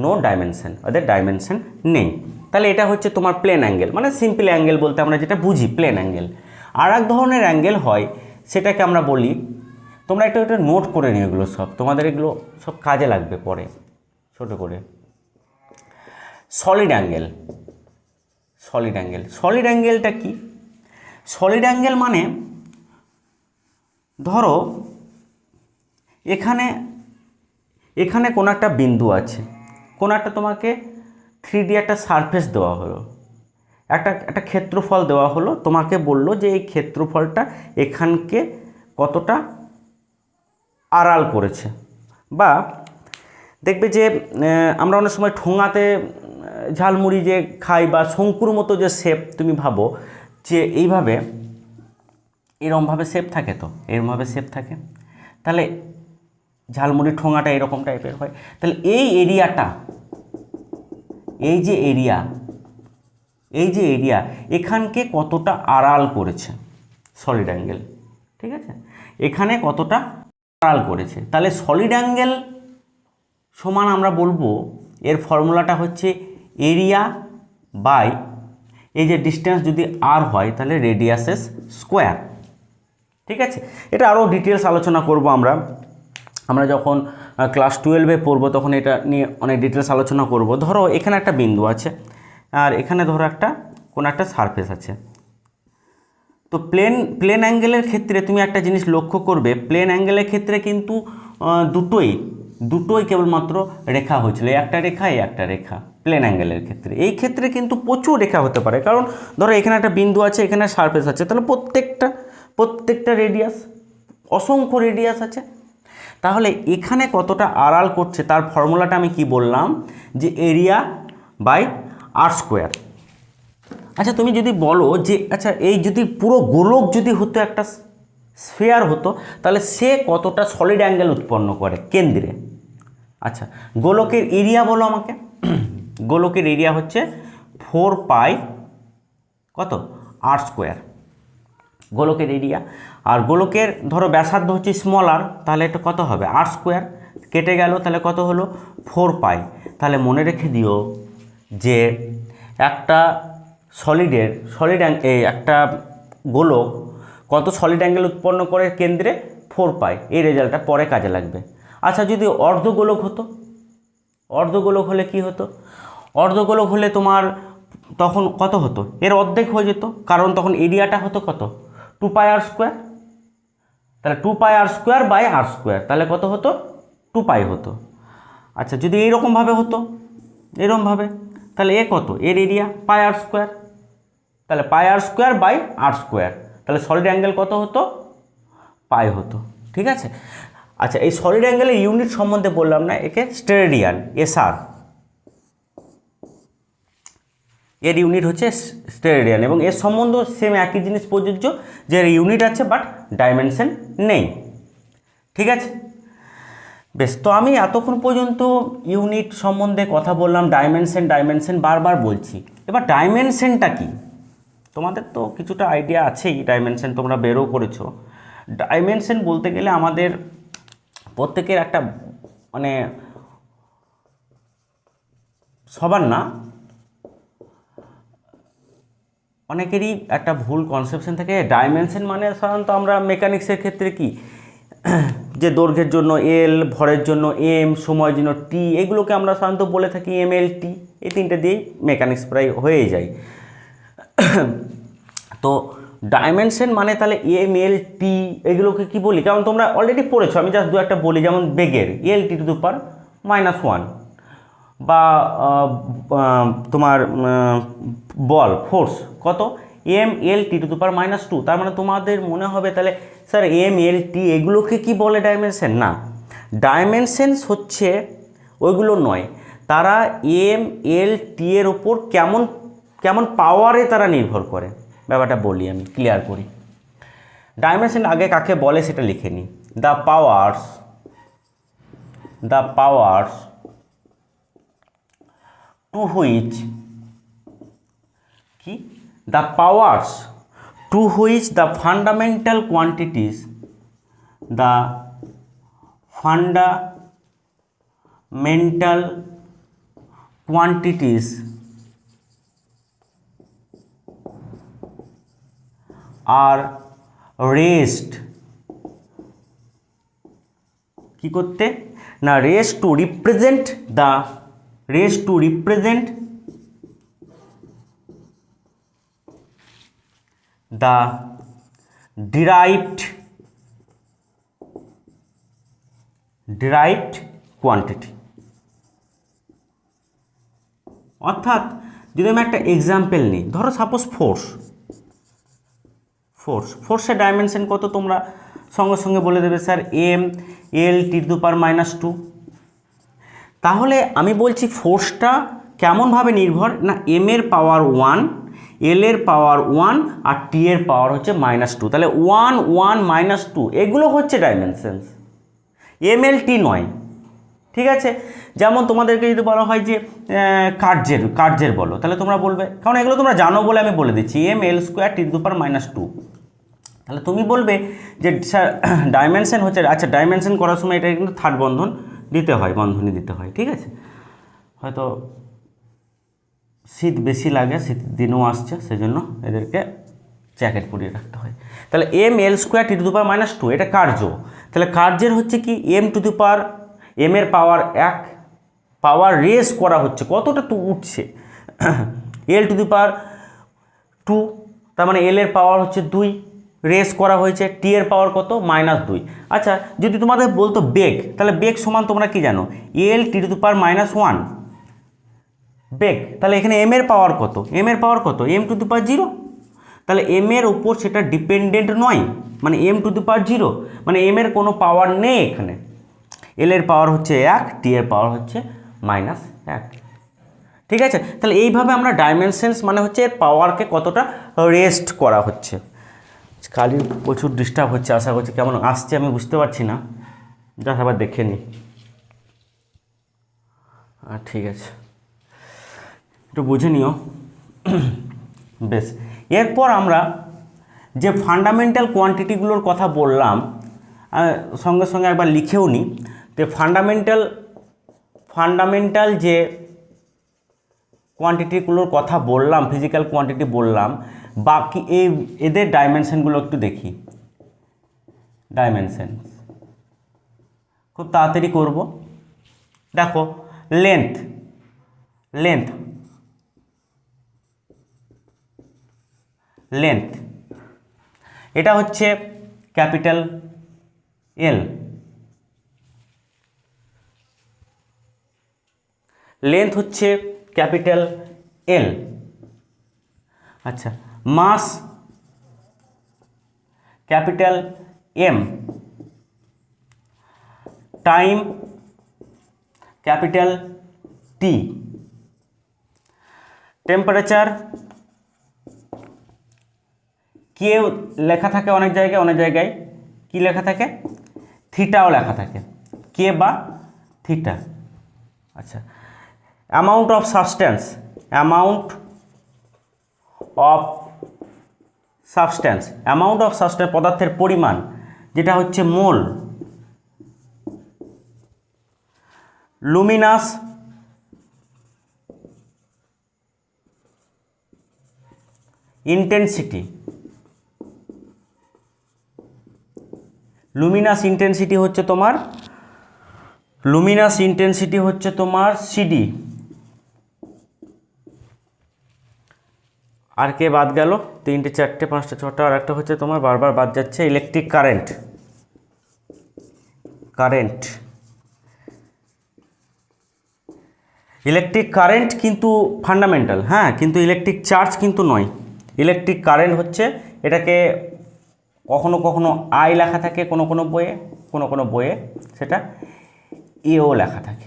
no dimension, ওদের ডাইমেনশন নেই। তাহলে এটা হচ্ছে তোমার প্লেন অ্যাঙ্গেল, মানে সিম্পল অ্যাঙ্গেল বলতে আমরা যেটা বুঝি প্লেন অ্যাঙ্গেল। আর এক ধরনের অ্যাঙ্গেল হয় সেটাকে আমরা বলি, তোমরা একটু একটু নোট করে নিও, এগুলো সব তোমাদের এগুলো সব কাজে লাগবে পরে ছোট করে। Solid angle. Solid angle, solid অ্যাঙ্গেলটা কি? সলিড অ্যাঙ্গেল মানে ধরো এখানে কোনো একটা বিন্দু আছে, কোনো একটা তোমাকে 3D একটা সারফেস দেওয়া হলো, একটা ক্ষেত্রফল দেওয়া হলো, তোমাকে বললো যে এই ক্ষেত্রফলটা এখানকে কতটা আড়াল করেছে। বা দেখবে যে আমরা অনেক সময় ঠোঙাতে ঝালমুড়ি যে খাই বা শঙ্কুর মতো যে শেপ, তুমি ভাবো যে এইভাবে এরমভাবে শেপ থাকে, তো এরমভাবে শেপ থাকে, তাহলে ঝালমুড়ি ঠোঙাটা এরকম টাইপের হয়। তাহলে এই এরিয়াটা, এই যে এরিয়া এখানকে কতটা আড়াল করেছে সলিড অ্যাঙ্গেল। ঠিক আছে, এখানে কতটা আড়াল করেছে। তাহলে সলিড অ্যাঙ্গেল সমান আমরা বলবো এর ফর্মুলাটা হচ্ছে এরিয়া বাই এই যে ডিস্টেন্স যদি আর হয় তাহলে রেডিয়াসেস স্কোয়ার। ঠিক আছে, এটা আরও ডিটেলস আলোচনা করব আমরা যখন ক্লাস 12-এ পড়বো তখন এটা নিয়ে অনেক ডিটেলস আলোচনা করব। ধরো এখানে একটা বিন্দু আছে আর এখানে ধরো কোনো একটা সারফেস আছে। তো প্লেন অ্যাঙ্গেলের ক্ষেত্রে তুমি একটা জিনিস লক্ষ্য করবে, প্লেন অ্যাঙ্গেলের ক্ষেত্রে কিন্তু দুটোই কেবলমাত্র রেখা হয়েছিল, একটা রেখা প্লেন অ্যাঙ্গেলের ক্ষেত্রে। এই ক্ষেত্রে কিন্তু প্রচুর রেখা হতে পারে, কারণ ধরো এখানে একটা বিন্দু আছে, এখানে সারফেস আছে, তাহলে প্রত্যেকটা রেডিয়াস, অসংখ্য রেডিয়াস আছে। তাহলে এখানে কতটা আড়াল করছে তার ফর্মুলাটা আমি কি বললাম, যে এরিয়া বাই আর স্কোয়ার। আচ্ছা, তুমি যদি বলো যে আচ্ছা এই যদি পুরো গোলক যদি হতো, একটা স্ফিয়ার হতো, তাহলে সে কতটা সলিড অ্যাঙ্গেল উৎপন্ন করে কেন্দ্রে। আচ্ছা, গোলকের এরিয়া বলো আমাকে। গোলকের এরিয়া হচ্ছে 4π কত আর স্কোয়ার, গোলকের এরিয়া। আর গোলকের ধরো ব্যাসার্ধ হচ্ছে স্মল আর, তাহলে এটা কত হবে আর স্কোয়ার, কেটে গেল, তাহলে কত হলো 4π। তাহলে মনে রেখে দিও যে একটা একটা গোলক কত সলিড অ্যাঙ্গেল উৎপন্ন করে কেন্দ্রে 4π, এই রেজাল্টটা পরে কাজে লাগবে। আচ্ছা, যদি অর্ধগোলক হতো, অর্ধগোলক হলে কি হতো? অর্ধগোলক হলে তোমার তখন কত হতো, এর অর্ধেক হয়ে যেত, কারণ তখন এরিয়াটা হতো কত 2π আর স্কোয়ার। তাহলে 2π আর স্কোয়ার বাই আর স্কোয়ার, তাহলে কত হতো 2π হতো। আচ্ছা, যদি এইরকমভাবে হতো, এরকমভাবে, তাহলে এ কত, এর এরিয়া π আর স্কোয়ার, তাহলে π আর স্কোয়ার বাই আর স্কোয়ার, তাহলে সলিড অ্যাঙ্গেল কত হতো π হতো। ঠিক আছে, আচ্ছা এই সলিড অ্যাঙ্গেলের ইউনিট সম্বন্ধে বললাম না, একে স্টেরেডিয়ান, এসআর, এর ইউনিট হচ্ছে স্টেরেডিয়ান, এবং এর সম্বন্ধে সেম একই জিনিস প্রযোজ্য, যে এর ইউনিট আছে বাট ডাইমেনশন নেই। ঠিক আছে, বেশ, তো আমি এতক্ষণ পর্যন্ত ইউনিট সম্বন্ধে কথা বললাম, ডাইমেনশন বারবার বলছি। এবার ডাইমেনশনটা কি, তোমাদের তো কিছুটা আইডিয়া আছেই, ডাইমেনশন তোমরা বেরও করেছো। ডাইমেনশন বলতে গেলে আমাদের প্রত্যেকের একটা মানে সবার না, অনেকেরই একটা ভুল কনসেপশন থাকে। ডাইমেনশন মানে সাধারণত আমরা মেকানিক্সের ক্ষেত্রে কি, যে দৈর্ঘ্যের জন্য এল, ভরের জন্য এম, সময়ের জন্য টি, এগুলোকে আমরা সাধারণত বলে থাকি MLT, এই তিনটে দিয়েই মেকানিক্স প্রায় হয়ে যায়। তো ডাইমেনশন মানে তাহলে MLT এগুলোকে কি বলি, কারণ তোমরা অলরেডি পড়েছো, আমি জাস্ট দু একটা বলি, যেমন বেগের LT⁻⁻1, বা তোমার বল ফোর্স কত mL/(T⁻²), তার মানে তোমাদের মনে হবে তাহলে স্যার mLT এগুলোকে কি বলে ডাইমেনশন? না, ডাইমেনশনস হচ্ছে ওইগুলো নয়, তারা mLT এর ওপর কেমন কেমন পাওয়ারে তারা নির্ভর করে। ব্যাপারটা বলি, আমি ক্লিয়ার করি। ডাইমেনশন আগে কাকে বলে সেটা লিখে নিই। দ্য পাওয়ার্স টু হুইচ কি the powers to which the fundamental quantities are raised কি করতে না, raised to represent the derived quantity. অর্থাৎ যদি আমি একটা এক্সাম্পল নিই, ধরো সাপোজ ফোর্সের ডাইমেনশন কত তোমরা সঙ্গে সঙ্গে বলে দেবে স্যার mL/(T⁻²). তাহলে আমি বলছি ফোর্সটা কেমনভাবে নির্ভর না, m এর পাওয়ার 1, l এর পাওয়ার 1 আর t এর পাওয়ার হচ্ছে -2, তাহলে 1 1 -2 এগুলো হচ্ছে ডাইমেনশনস, mLT নয়। ঠিক আছে, যেমন তোমাদেরকে যদি বলা হয় যে কার্যের বলো, তাহলে তোমরা বলবে, কারণ এগুলো তোমরা জানো বলে আমি বলে দিচ্ছি mL²T⁻²। তাহলে তুমি বলবে যে স্যার ডাইমেনশন হচ্ছে, আচ্ছা ডাইমেনশন করার সময় এটা কিন্তু থার্ড বন্ধনী দিতে হয়। ঠিক আছে, হয়তো শীত বেশি লাগে, শীতের দিনও আসছে, সেজন্য এদেরকে জ্যাকেট পরিয়ে রাখতে হয়। তাহলে mL²T⁻², এটা কার্য। তাহলে কার্যের হচ্ছে কি m এর পাওয়ার 1 পাওয়ার রেস করা হচ্ছে, কতটা তো উঠছে l², তার মানে l এর পাওয়ার হচ্ছে 2 রেস করা হয়েছে, t এর পাওয়ার কত -2। আচ্ছা যদি তোমাদের বলতো বেগ, তাহলে বেগ সমান তোমরা কি জানো l/(T⁻−1) বেগ। তাহলে এখানে m এর পাওয়ার কত m⁴, তাহলে m এর উপর সেটা ডিপেন্ডেন্ট নয়, মানে m⁴, মানে m এর কোনো পাওয়ার নেই এখানে। l এর পাওয়ার হচ্ছে 1, t এর পাওয়ার হচ্ছে -1। ঠিক আছে, তাহলে এইভাবে আমরা ডাইমেনশনস মানে হচ্ছে এর পাওয়ারকে কতটা রেস্ট করা হচ্ছে। কালির প্রচুর ডিস্টার্ব হচ্ছে, আশা করছি কেমন আসছে আমি বুঝতে পারছি না, যা আবার দেখে নিই। ঠিক আছে, একটু বুঝে নিও। বেশ, এরপর আমরা যে ফান্ডামেন্টাল কোয়ান্টিটিগুলোর কথা বললাম, সঙ্গে সঙ্গে একবার লিখেও নিই। তো ফান্ডামেন্টাল যে কোয়ান্টিটিগুলোর কথা বললাম, ফিজিক্যাল কোয়ান্টিটি বললাম, বাকি এদের ডাইমেনশনগুলো একটু দেখি। ডাইমেনশন খুব তাড়াতাড়ি করব। দেখো লেন্থ এটা হচ্ছে ক্যাপিটাল L, লেন্থ হচ্ছে ক্যাপিটাল L। আচ্ছা, mass capital M, time capital T, temperature কে লেখা থাকে অনেক জায়গায় কি লেখা থাকে, থিটাও লেখা থাকে, কে বা থিটা। আচ্ছা, অ্যামাউন্ট অফ সাবস্ট্যান্স পদার্থের পরিমাণ, যেটা হচ্ছে মোল। লুমিনাস ইন্টেন্সিটি, লুমিনাস ইন্টেন্সিটি হচ্ছে তোমার সিডি। আর কে বাদ গেল, 3টে 4টে 5টে 6টা, আর একটা হচ্ছে তোমার বারবার বাদ যাচ্ছে, ইলেকট্রিক কারেন্ট। ইলেকট্রিক কারেন্ট কিন্তু ফান্ডামেন্টাল, হ্যাঁ, কিন্তু ইলেকট্রিক চার্জ কিন্তু নয়। ইলেকট্রিক কারেন্ট হচ্ছে, এটাকে কখনো কখনো আই লেখা থাকে কোনো কোনো বইয়ে সেটা এও লেখা থাকে।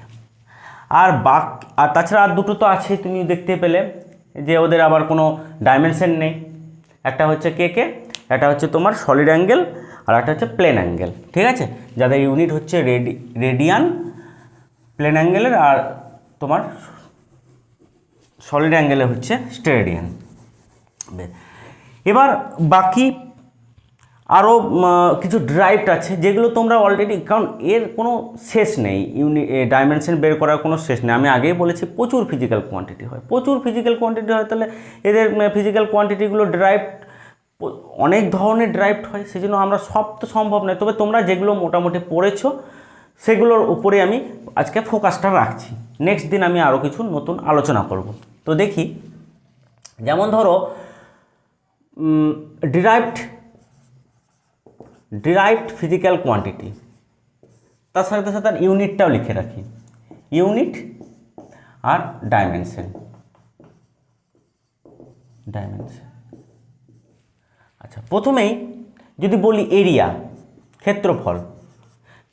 আর তাছাড়া আর দুটো তো আছে, তুমি দেখতে পেলে যে ওদের আবার কোনো ডাইমেনশন নেই। একটা হচ্ছে কে একটা হচ্ছে তোমার সলিড অ্যাঙ্গেল, আর একটা হচ্ছে প্লেন অ্যাঙ্গেল, ঠিক আছে, যাদের ইউনিট হচ্ছে রেডিয়ান প্লেন অ্যাঙ্গেলের, আর তোমার সলিড অ্যাঙ্গেলের হচ্ছে স্টেরেডিয়ান। এবার বাকি আরও কিছু ড্রাইভড আছে যেগুলো তোমরা অলরেডি, কারণ এর কোনো শেষ নেই, ডাইমেনশন বের করার কোনো শেষ নেই। আমি আগেই বলেছি প্রচুর ফিজিক্যাল কোয়ান্টিটি হয়, তাহলে এদের ফিজিক্যাল কোয়ান্টিটিগুলো ড্রাইভড, অনেক ধরনের ড্রাইভড হয়, সেই জন্য আমরা সব তো সম্ভব নয়। তবে তোমরা যেগুলো মোটামুটি পড়েছো সেগুলোর উপরে আমি আজকে ফোকাসটা রাখছি। নেক্সট দিন আমি আরও কিছু নতুন আলোচনা করব। তো দেখি, যেমন ধরো ডিরাইভড ফিজিক্যাল কোয়ান্টিটি, তার সাথে সাথে ইউনিটটাও লিখে রাখি, ইউনিট আর ডাইমেনশন। আচ্ছা, প্রথমেই যদি বলি এরিয়া,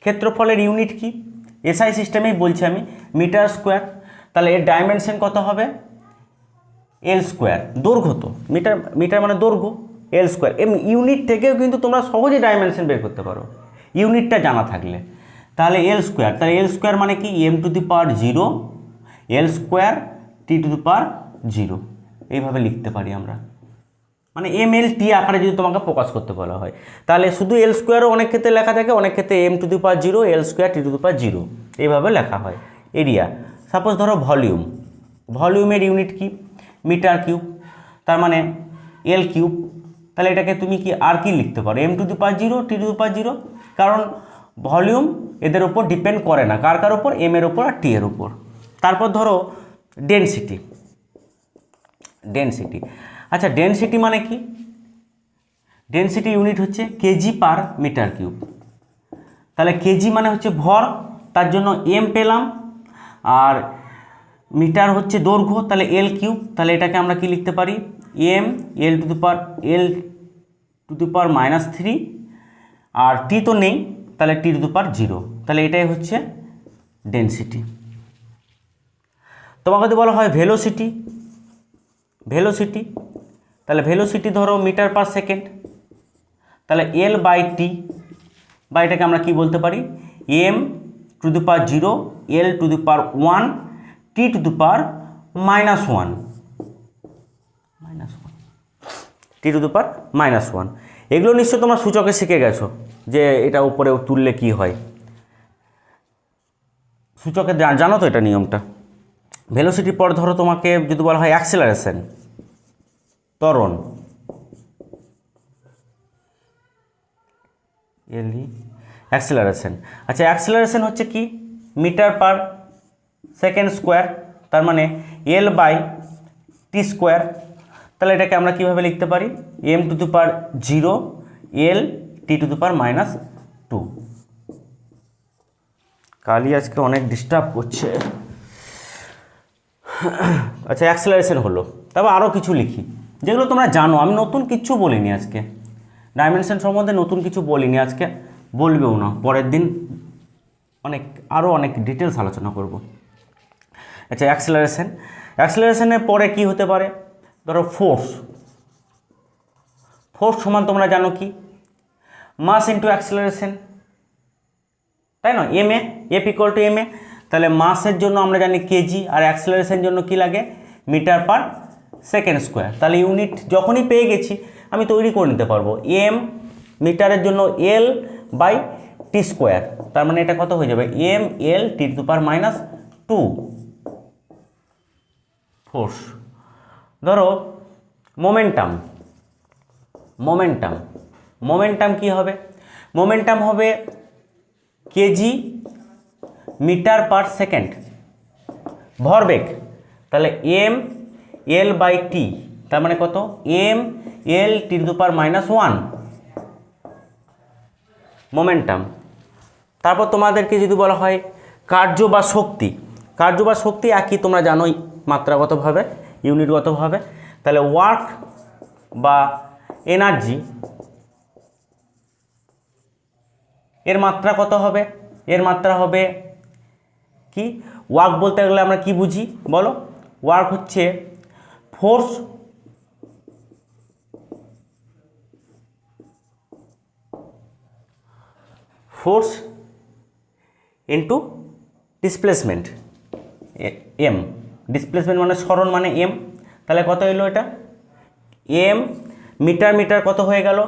ক্ষেত্রফলের ইউনিট কি? এসআই সিস্টেমেই বলছি আমি, মিটার স্কোয়ার। তাহলে এর ডাইমেনশন কত হবে? এল স্কোয়ার। দৈর্ঘ্য তো, মিটার মানে দৈর্ঘ্য, এল স্কোয়ার। ইউনিট থেকেও কিন্তু তোমরা সহজেই ডাইমেনশন বের করতে পারো ইউনিটটা জানা থাকলে। তাহলে এল স্কোয়ার, তাহলে এল স্কোয়ার মানে কি? M to the power 0 L square T to the power 0, এইভাবে লিখতে পারি আমরা। মানে এম এল টি আকারে যদি তোমাকে প্রকাশ করতে বলা হয়, তাহলে শুধু এল স্কোয়ারও অনেক ক্ষেত্রে লেখা থাকে, অনেক ক্ষেত্রে M to the power 0 L square T to the power 0 এইভাবে লেখা হয়। এরিয়া, সাপোজ ধরো ভলিউমের ইউনিট কি? মিটার কিউব, তার মানে এল কিউব। তাহলে এটাকে তুমি কি আর কি লিখতে পারো? M to the power 0 T to the power 0, কারণ ভলিউম এদের উপর ডিপেন্ড করে না, কার উপর? এম এর উপর আর টি এর উপর। তারপর ধরো ডেনসিটি। আচ্ছা, ডেনসিটি মানে কি? ডেনসিটি ইউনিট হচ্ছে কেজি পার মিটার কিউব। তাহলে কেজি মানে হচ্ছে ভর, তার জন্য এম পেলাম, আর মিটার হচ্ছে দৈর্ঘ্য, তাহলে এল কিউব। তাহলে এটাকে আমরা কি লিখতে পারি? এল টু দি পাওয়ার -3, আর টি তো নেই, তাহলে টি টু দি পাওয়ার 0। তাহলে এটাই হচ্ছে ডেনসিটি। তোমাকে যদি বলা হয় ভেলোসিটি, তাহলে ভেলোসিটি ধরো মিটার পার সেকেন্ড, তাহলে এল বাই টি, বা এটাকে আমরা কি বলতে পারি? M to the power 0 L to the power 1 T to the power -1, T to the power -1। এগুলো নিশ্চয় তোমরা সূচকে শিখে গেছো যে এটা উপরে তুললে কি হয়, সূচকে জানো তো এটা নিয়মটা। ভেলোসিটির পর ধরো তোমাকে যদি বলা হয় অ্যাক্সেলারেশন, ত্বরণ, অ্যাক্সেলারেশন। আচ্ছা, অ্যাক্সেলারেশন হচ্ছে কি? মিটার পার সেকেন্ড স্কোয়ার, তার মানে এল বাই টি স্কোয়ার। তাহলে এটাকে আমরা কিভাবে লিখতে পারি? M to the power 0 L T to the power -2। কালি আজকে অনেক ডিস্টার্ব করছে। আচ্ছা, অ্যাক্সেলারেশন হলো। তবে আরও কিছু লিখি যেগুলো তোমরা জানো, আমি নতুন কিচ্ছু বলিনি আজকে, ডাইমেনশন সম্বন্ধে নতুন কিছু বলিনি আজকে, বলবেও না, পরের দিন আরও অনেক ডিটেলস আলোচনা করব। আচ্ছা, অ্যাক্সেলারেশনের পরে কি হতে পারে? ধরো ফোর্স সমান তোমরা জানো কি? মাস ইন্টু অ্যাক্সেলারেশন, তাই না? F equal to M A. তাহলে মাসের জন্য আমরা জানি কেজি, আর অ্যাক্সেলারেশনের জন্য কি লাগে? Metre per second square. তাহলে ইউনিট যখনই পেয়ে গেছি আমি তৈরি করে নিতে পারবো, এম মিটারের জন্য এল বাই টি স্কোয়ার, তার মানে এটা কত হয়ে যাবে? M L T to the power -2 force. ধরো মোমেন্টাম কি হবে? মোমেন্টাম হবে কেজি মিটার পার সেকেন্ড, ভরবেগ। তাহলে এম এল বাই টি, তার মানে কত? M L T to the power -1 momentum. তারপর তোমাদেরকে যদি বলা হয় কার্য বা শক্তি, কার্য বা শক্তি একই, তোমরা জানোই মাত্রাগতভাবে, ইউনিটগতভাবে। তাহলে ওয়ার্ক বা এনার্জি এর মাত্রা কত হবে? এর মাত্রা হবে কি? ওয়ার্ক বলতে গেলে আমরা কি বুঝি বলো? ওয়ার্ক হচ্ছে ফোর্স ইন্টু ডিসপ্লেসমেন্ট, এম। ডিসপ্লেসমেন্ট মানে সরণ, মানে এম। তাহলে কত এলো এটা? এম মিটার, মিটার কত হয়ে গেল?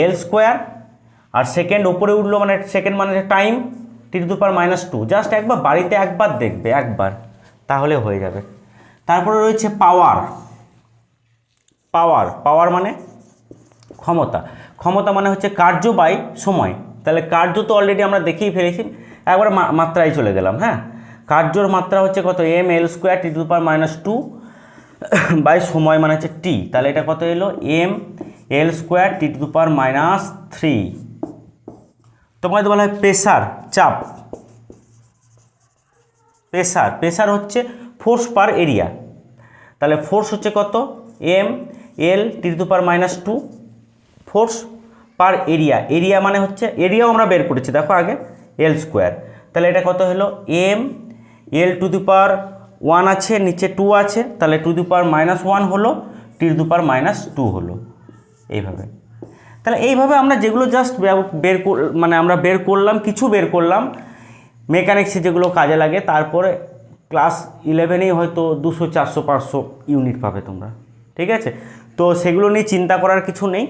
এল স্কোয়ার। আর সেকেন্ড ওপরে উঠলো, মানে সেকেন্ড মানে টাইম, টি⁻²। জাস্ট একবার বাড়িতে একবার দেখবে, একবার, তাহলে হয়ে যাবে। তারপরে রয়েছে পাওয়ার। পাওয়ার, পাওয়ার মানে ক্ষমতা। ক্ষমতা মানে হচ্ছে কার্য বাই সময়। তাহলে কার্য তো অলরেডি আমরা দেখেই ফেলেছি, একবার মাত্রায় চলে গেলাম। হ্যাঁ, কার্যর মাত্রা হচ্ছে কত? এম এল স্কোয়ার টি⁻² বাই সময় মানে হচ্ছে টি। তাহলে এটা কত এলো? এম এল স্কোয়ার টি⁻³ তোমাকে বলা হয় প্রেসার, চাপ। প্রেসার, প্রেসার হচ্ছে ফোর্স পার এরিয়া। তাহলে ফোর্স হচ্ছে কত? এম এল টি⁻², ফোর্স পার এরিয়া। এরিয়া মানে হচ্ছে, এরিয়াও আমরা বের করেছি দেখো আগে, এল স্কোয়ার। তাহলে এটা কত হলো? এম এল⁻² আছে, নিচে 2 আছে, তাহলে ⁻1 হলো, টি⁻² হলো, এইভাবে। তাহলে এইভাবে আমরা যেগুলো জাস্ট মানে আমরা বের করলাম, কিছু বের করলাম মেকানিক্সে যেগুলো কাজে লাগে। তারপরে ক্লাস 11এই হয়তো 200, 400, 500 ইউনিট পাবে তোমরা, ঠিক আছে? তো সেগুলো নিয়ে চিন্তা করার কিছু নেই,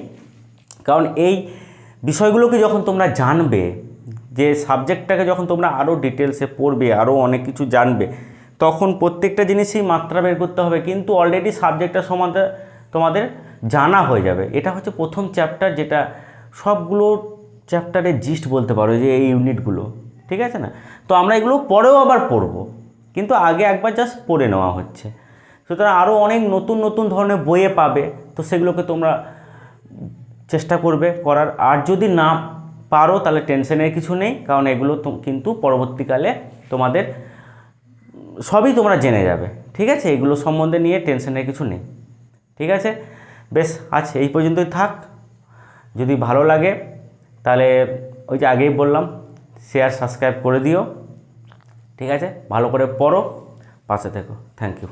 কারণ এই বিষয়গুলোকে যখন তোমরা জানবে, যে সাবজেক্টটাকে যখন তোমরা আরও ডিটেলসে পড়বে, আরও অনেক কিছু জানবে, তখন প্রত্যেকটা জিনিসই মাত্রা বের করতে হবে, কিন্তু অলরেডি সাবজেক্টটা সম্বন্ধে তোমাদের জানা হয়ে যাবে। এটা হচ্ছে প্রথম চ্যাপ্টার, যেটা সবগুলো চ্যাপ্টারের জিস্ট বলতে পারো, যে এই ইউনিটগুলো, ঠিক আছে না? তো আমরা এগুলো পরেও আবার পড়বো, কিন্তু আগে একবার জাস্ট পড়ে নেওয়া হচ্ছে। সুতরাং আরও অনেক নতুন নতুন ধরনের বইয়ে পাবে, তো সেগুলোকে তোমরা চেষ্টা করবে করার। আর যদি না পারো তাহলে টেনশনের কিছু নেই, কারণ এগুলো কিন্তু পরবর্তীকালে তোমাদের সবই তোমরা জেনে যাবে, ঠিক আছে? এগুলো সম্বন্ধে নিয়ে টেনশনের কিছু নেই, ঠিক আছে? বেশ, আজ এই পর্যন্তই থাক। যদি ভালো লাগে তাহলে ওই যে আগেই বললাম, শেয়ার সাবস্ক্রাইব করে দিও, ঠিক আছে? ভালো করে পড়ো, পাশে থেকো। Thank you.